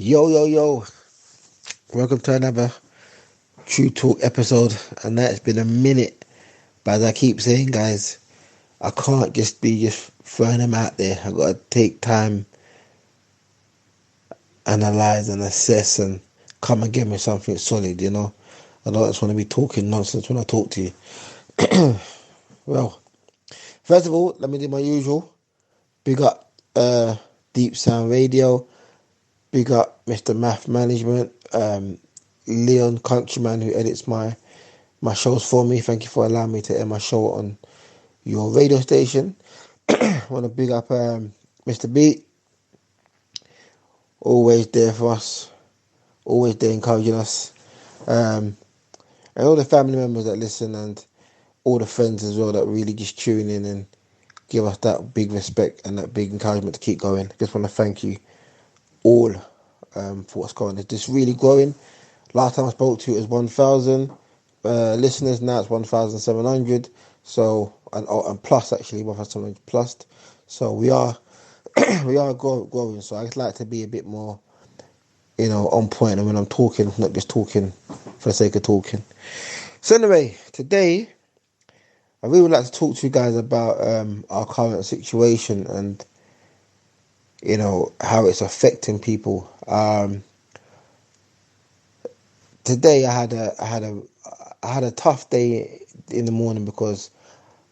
Yo, yo, yo. Welcome to another True Talk episode. And that's been a minute. But as I keep saying, guys, I can't just be just throwing them out there. I got to take time, analyze and assess and come and give me something solid, you know. I don't just want to be talking nonsense when I talk to you. Well, first of all, let me do my usual. Big up Deep Sound Radio. Big up Mr. Math Management. Leon Countryman, who edits my shows for me. Thank you for allowing me to air my show on your radio station. Want to big up Mr. B, always there for us, always there encouraging us, and all the family members that listen and all the friends as well that really just tune in and give us that big respect and that big encouragement to keep going. Just want to thank you all for what's going on. It's just really growing. Last time I spoke to you, it was 1,000 listeners. Now it's 1,700. So and plus actually 1,700 plus. So we are growing. So I'd like to be a bit more, on point. And when I'm talking, not just talking for the sake of talking. So anyway, today I really would like to talk to you guys about our current situation and how it's affecting people. Today I had a tough day in the morning because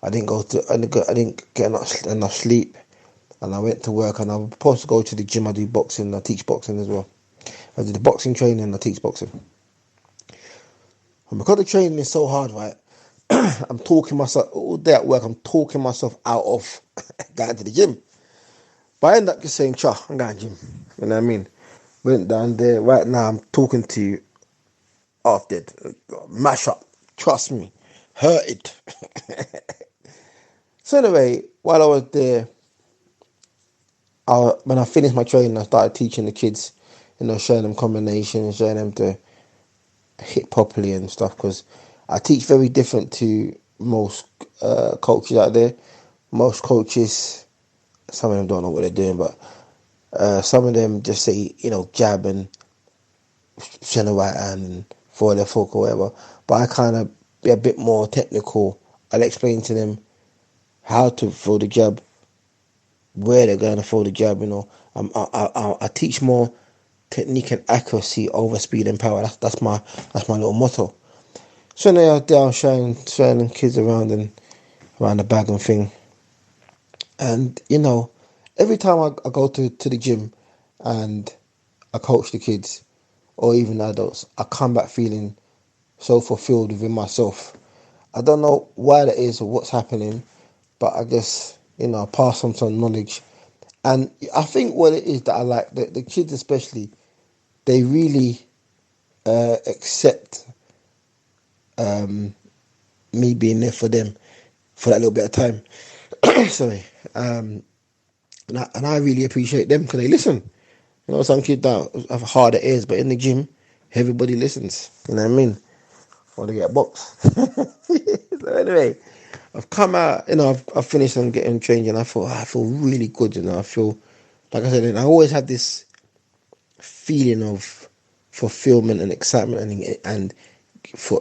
I didn't get enough sleep, and I went to work, and I'm supposed to go to the gym. I do boxing. I teach boxing as well. I do the boxing training and I teach boxing. And because the training is so hard, right? I'm talking myself all day at work. I'm talking myself out of going to the gym. But I end up just saying, "Cha, I'm going to the gym." You know what I mean? Went down there. Right now, I'm talking to you after mash up. Trust me, hurt it. So anyway, while I was there, when I finished my training, I started teaching the kids, showing them combinations, showing them to hit properly and stuff. Because I teach very different to most coaches out there. Most coaches, some of them don't know what they're doing, but some of them just say, jab and send a right hand and forward left hook or whatever. But I kind of be a bit more technical. I'll explain to them how to throw the jab, where they're going to throw the jab. I teach more technique and accuracy over speed and power. That's my little motto. So now I was there showing kids around the bag and thing. And every time I go to the gym and I coach the kids or even adults, I come back feeling so fulfilled within myself. I don't know why that is or what's happening, but I guess I pass on some knowledge. And I think what it is that I like, the kids especially, they really accept me being there for them for that little bit of time. Sorry. And I really appreciate them because they listen. Some kids don't have harder ears, but in the gym, everybody listens. You know what I mean? Or they get a box. So anyway, I've come out, I've finished and getting changed, and I feel really good, I feel, like I said, and I always have this feeling of fulfillment and excitement and for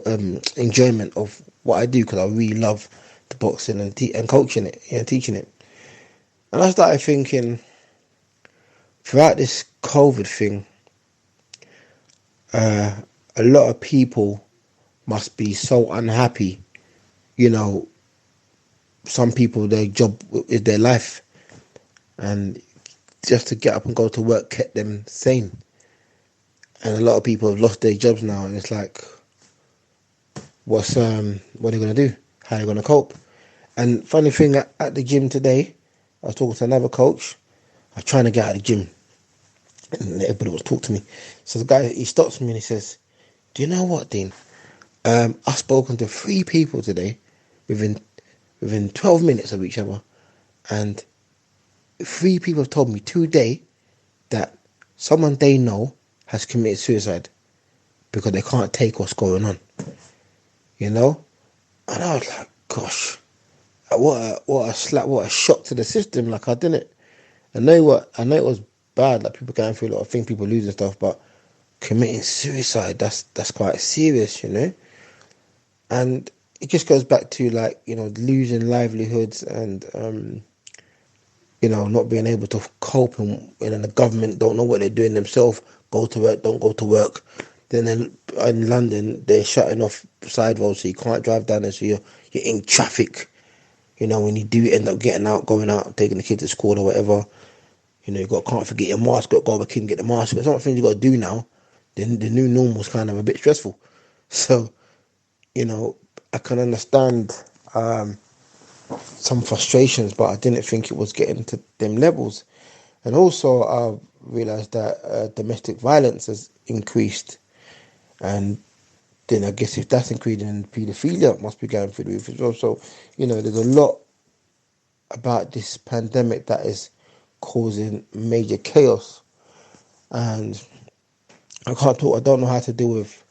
enjoyment of what I do because I really love the boxing and coaching it and teaching it. And I started thinking, throughout this COVID thing, a lot of people must be so unhappy. Some people, their job is their life, and just to get up and go to work kept them sane. And a lot of people have lost their jobs now, and it's like, what are they going to do? How are they going to cope? And funny thing, at the gym today, I was talking to another coach. I was trying to get out of the gym, and everybody was talking to me. So the guy, he stops me and he says, "Do you know what, Dean? I've spoken to 3 people today within 12 minutes of each other, and 3 people have told me today that someone they know has committed suicide because they can't take what's going on." And I was like, gosh, what a slap, what a shock to the system. Like, I didn't, I know it was bad. Like, people going through a lot of things, people losing stuff, but committing suicide, that's quite serious, you know. And it just goes back to, like, you know, losing livelihoods, and you know, not being able to cope, and the government don't know what they're doing themselves. Go to work, don't go to work. Then in London, they're shutting off side roads, so you can't drive down there, so you're in traffic. You know, when you do end up getting out, going out, taking the kids to school or whatever, you know, can't forget your mask, got to go back in and get the mask. There's something you got to do now. Then the new normal's kind of a bit stressful. So, you know, I can understand some frustrations, but I didn't think it was getting to them levels. And also, I realised that domestic violence has increased, and then I guess if that's increasing, then paedophilia must be going through the roof as well. So, you know, there's a lot about this pandemic that is causing major chaos, and I don't know how to deal with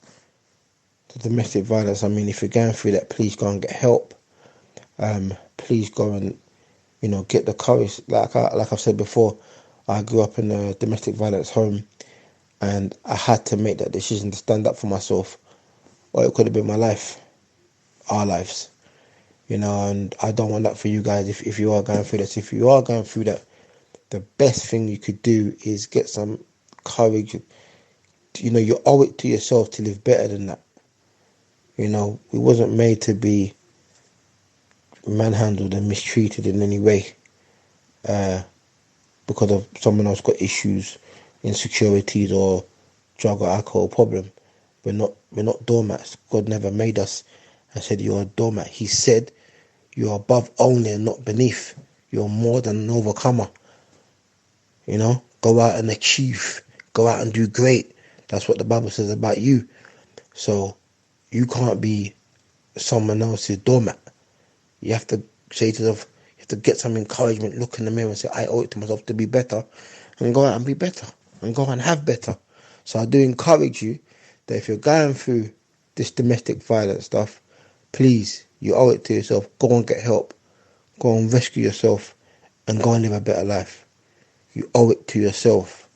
the domestic violence. I mean, if you're going through that, please go and get help. Please go and, you know, get the courage. Like I've said before, I grew up in a domestic violence home, and I had to make that decision to stand up for myself, or it could have been my life, our lives, you know. And I don't want that for you guys. If you are going through this, if you are going through that, the best thing you could do is get some courage. You know, you owe it to yourself to live better than that. You know, we wasn't made to be manhandled and mistreated in any way because of someone else got issues, insecurities, or drug or alcohol problem. We're not doormats. God never made us and said you're a doormat. He said you're above only and not beneath. You're more than an overcomer. You know, go out and achieve. Go out and do great. That's what the Bible says about you. So you can't be someone else's doormat. You have to say to yourself, you have to get some encouragement, look in the mirror and say, I owe it to myself to be better, and go out and be better, and go out and have better. So I do encourage you that if you're going through this domestic violence stuff, please, you owe it to yourself. Go and get help. Go and rescue yourself, and go and live a better life. You owe it to yourself.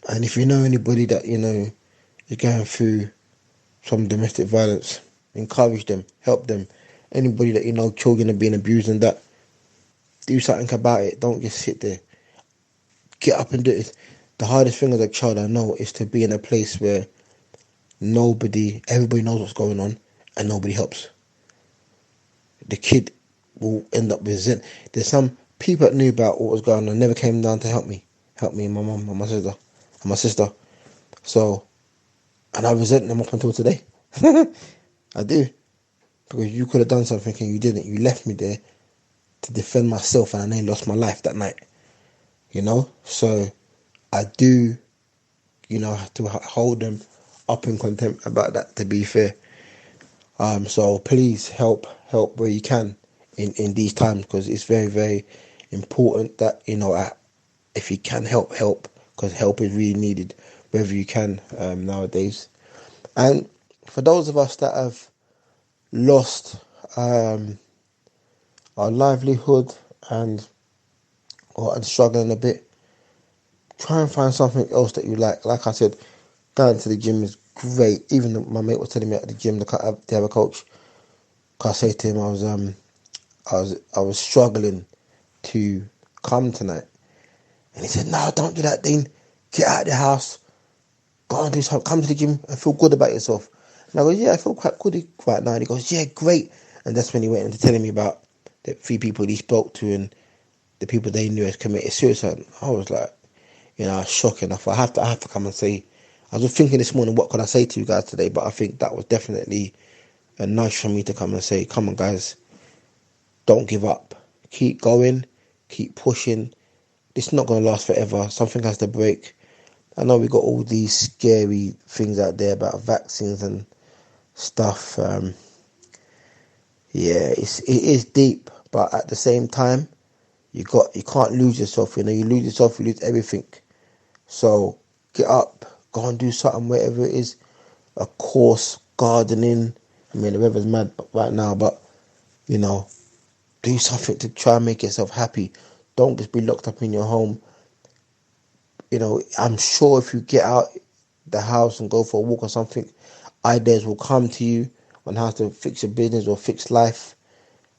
And if you know anybody that, you know, is going through some domestic violence, encourage them, help them. Anybody that, you know, children are being abused and that, do something about it. Don't just sit there. Get up and do it. The hardest thing as a child, I know, is to be in a place where everybody knows what's going on and nobody helps. The kid will end up resent. There's some people that knew about what was going on, never came down to help me and my mum and my sister. So, and I resent them up until today. I do. Because you could have done something and you didn't. You left me there to defend myself, and I nearly lost my life that night. You know? So I do, you know, have to hold them up in contempt about that, to be fair. So please help where you can in these times, because it's very, very important that, you know, if you can help, because help is really needed wherever you can nowadays. And for those of us that have lost our livelihood and struggling a bit, try and find something else that you like. Like I said, going to the gym is great. Even my mate was telling me at the gym, the other coach, cause I say to him, I was struggling to come tonight, and he said, "No, don't do that, Dean. Get out of the house, go and do something. Come to the gym and feel good about yourself." And I go, "Yeah, I feel quite good right now." And he goes, "Yeah, great." And that's when he went into telling me about the 3 people he spoke to and the people they knew had committed suicide. I was like, you know, shocking. I thought I have to come and say. I was thinking this morning, what could I say to you guys today? But I think that was definitely a nudge for me to come and say, come on, guys, don't give up. Keep going, keep pushing. This is not going to last forever. Something has to break. I know we got all these scary things out there about vaccines and stuff. Yeah, it is deep, but at the same time, you can't lose yourself. You know, you lose yourself, you lose everything. So get up, go and do something, wherever it is. A course, gardening. I mean, the weather's mad right now, but, you know, do something to try and make yourself happy. Don't just be locked up in your home. I'm sure if you get out the house and go for a walk or something, ideas will come to you on how to fix your business or fix life.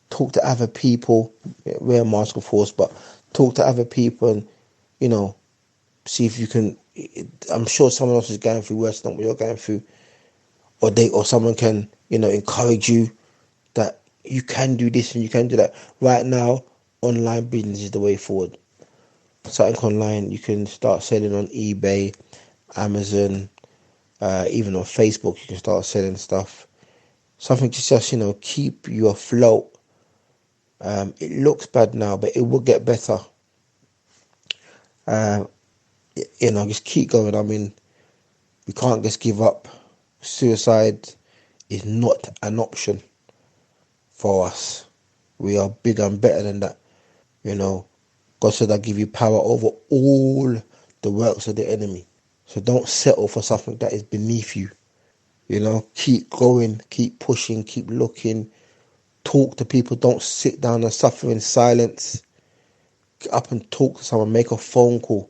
Talk to other people. Wear a mask, of course, but talk to other people and, see if you can. I'm sure someone else is going through worse than what you're going through, or someone can, encourage you that you can do this and you can do that. Right now, online business is the way forward. Something online, you can start selling on eBay, Amazon, even on Facebook. You can start selling stuff. Something to just keep you afloat. It looks bad now, but it will get better. Just keep going. I mean, we can't just give up. Suicide is not an option for us. We are bigger and better than that. God said, I give you power over all the works of the enemy. So don't settle for something that is beneath you. Keep going, keep pushing, keep looking. Talk to people. Don't sit down and suffer in silence. Get up and talk to someone. Make a phone call.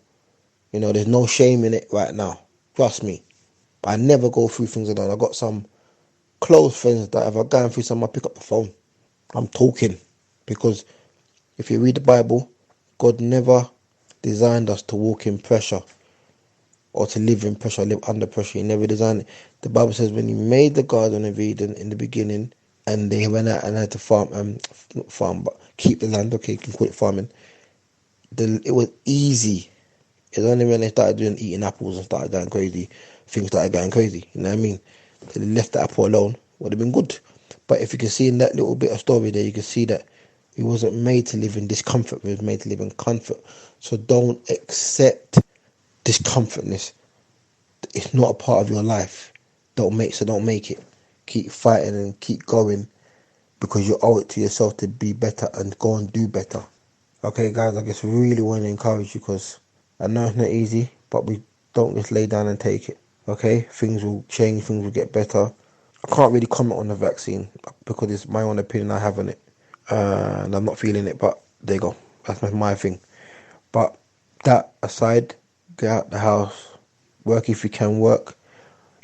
There's no shame in it right now. Trust me. I never go through things alone. I got some close friends that if I'm going through something, I pick up the phone. I'm talking. Because if you read the Bible, God never designed us to walk in pressure or to live in pressure, live under pressure. He never designed it. The Bible says when he made the Garden of Eden in the beginning, and they went out and had to not farm, but keep the land. Okay, you can call it farming. It was easy. It's only when they started eating apples and started going crazy, things started going crazy. You know what I mean? If they left the apple alone, would have been good. But if you can see in that little bit of story there, you can see that he wasn't made to live in discomfort. He was made to live in comfort. So don't accept discomfortness. It's not a part of your life. Don't make it. Keep fighting and keep going, because you owe it to yourself to be better and go and do better. Okay, guys, I just really want to encourage you, because I know it's not easy, but we don't just lay down and take it. Okay, things will change, things will get better. I can't really comment on the vaccine because it's my own opinion I have on it, and I'm not feeling it. But there you go, that's my thing. But that aside, get out the house, work if you can work.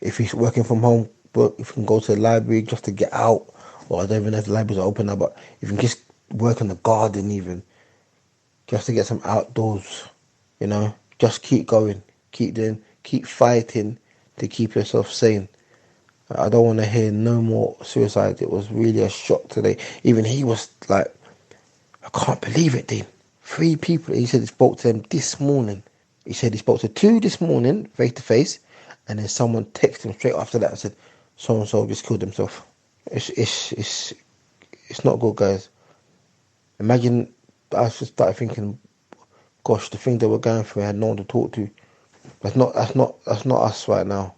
If you're working from home, work if you can go to the library just to get out. Or I don't even know if the libraries are open now, but if you can just work in the garden even, just to get some outdoors, just keep going, keep fighting to keep yourself sane. I don't want to hear no more suicides. It was really a shock today. Even he was like, I can't believe it, Dean. 3 people, he said he spoke to them this morning. He said he spoke to 2 this morning, face to face, and then someone texted him straight after that and said, so-and-so just killed himself. It's not good, guys. Imagine, I just started thinking, gosh, the thing that we're going through, I had no one to talk to. That's not us right now.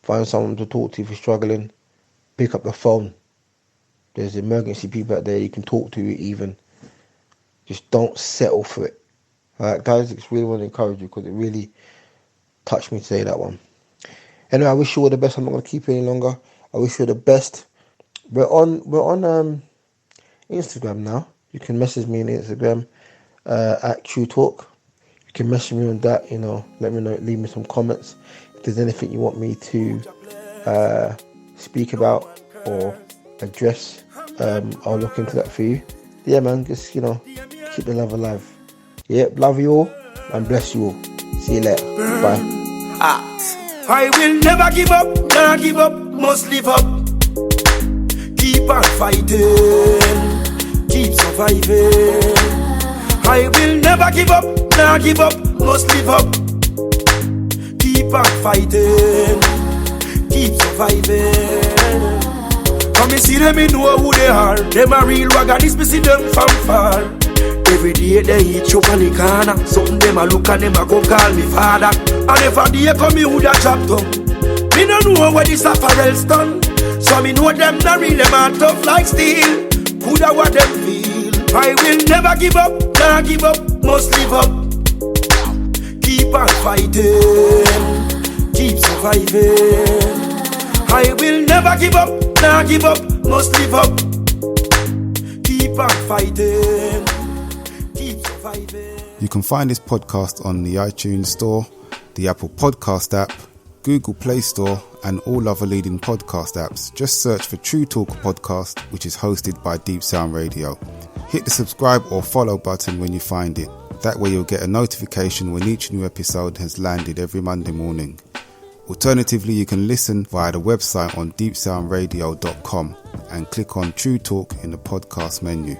Find someone to talk to if you're struggling. Pick up the phone. There's emergency people out there you can talk to even. Just don't settle for it. Alright, guys, I just really want to encourage you because it really touched me today, that one. Anyway, I wish you all the best. I'm not going to keep you any longer. I wish you the best. We're on Instagram now. You can message me on Instagram at True Talk. You can message me on that. Let me know. Leave me some comments. If there's anything you want me to speak about or address, I'll look into that for you. Yeah, man. Just keep the love alive. Yep, love you all and bless you all. See you later. Bye. I will never give up, never give up, must live up. Keep on fighting, keep surviving. I will never give up, never give up, must live up. Keep on fighting, keep surviving. Come and see them, you know who they are. Them a real wagonist, me see them from far. Every day they eat chop on the corner. Something them a look and them a go call me father. And if a day come me woulda chopped up. Me no know what this apparel's done. So me know them not real, them are tough like steel. Coulda what them feel. I will never give up, never give up, must live up. Keep on fighting, keep surviving. I will never give up, never give up, must live up. Keep on fighting, keep surviving. You can find this podcast on the iTunes Store, the Apple Podcast app, Google Play Store, and all other leading podcast apps. Just search for True Talk Podcast, which is hosted by Deep Sound Radio. Hit the subscribe or follow button when you find it. That way you'll get a notification when each new episode has landed every Monday morning. Alternatively, you can listen via the website on deepsoundradio.com and click on True Talk in the podcast menu.